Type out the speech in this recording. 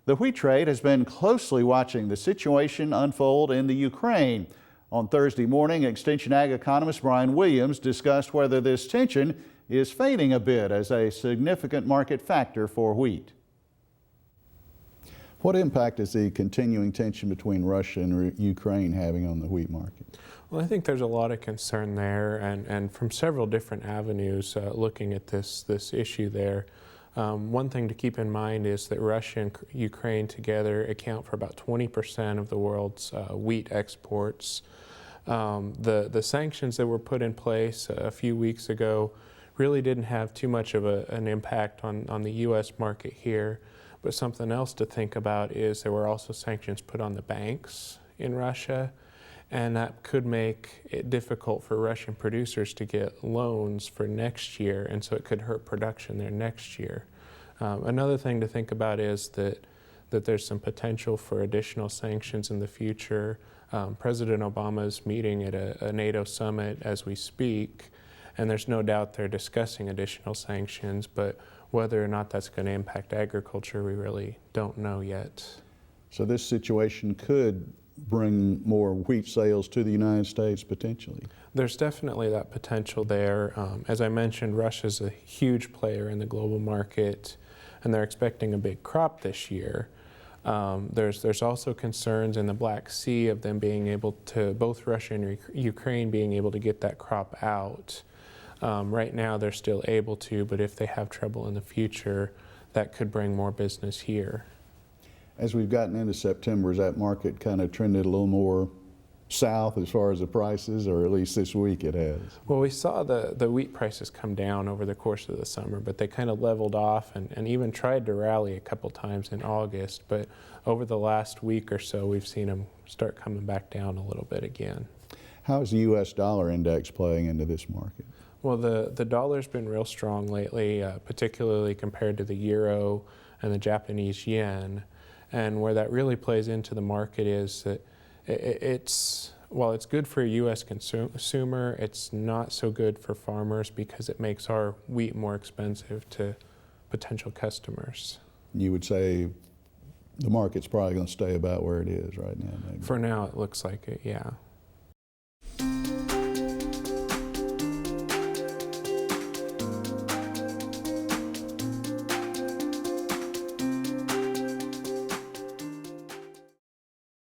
The wheat trade has been closely watching the situation unfold in the Ukraine. On Thursday morning, Extension Ag economist Brian Williams discussed whether this tension is fading a bit as a significant market factor for wheat. What impact is the continuing tension between Russia and Ukraine having on the wheat market? Well, I think there's a lot of concern there, and from several different avenues looking at this issue there. One thing to keep in mind is that Russia and Ukraine together account for about 20% of the world's wheat exports. The sanctions that were put in place a few weeks ago really didn't have too much of an impact on the U.S. market here. But something else to think about is there were also sanctions put on the banks in Russia, and that could make it difficult for Russian producers to get loans for next year, and so it could hurt production there next year. Another thing to think about is that there's some potential for additional sanctions in the future. President Obama is meeting at a NATO summit as we speak, and there's no doubt they're discussing additional sanctions, but whether or not that's going to impact agriculture, we really don't know yet. So this situation could bring more wheat sales to the United States potentially? There's definitely that potential there. As I mentioned, Russia's a huge player in the global market, and they're expecting a big crop this year. There's also concerns in the Black Sea of them being able to, both Russia and Ukraine being able to get that crop out. Right now they're still able to, but if they have trouble in the future, that could bring more business here. As we've gotten into September, has that market kind of trended a little more south as far as the prices, or at least this week it has? Well, we saw the wheat prices come down over the course of the summer, but they kind of leveled off and even tried to rally a couple times in August. But over the last week or so, we've seen them start coming back down a little bit again. How is the U.S. dollar index playing into this market? Well, the dollar's been real strong lately, particularly compared to the euro and the Japanese yen. And where that really plays into the market is that while it's good for a U.S. consumer, it's not so good for farmers because it makes our wheat more expensive to potential customers. You would say the market's probably going to stay about where it is right now, maybe? For now, it looks like it, yeah.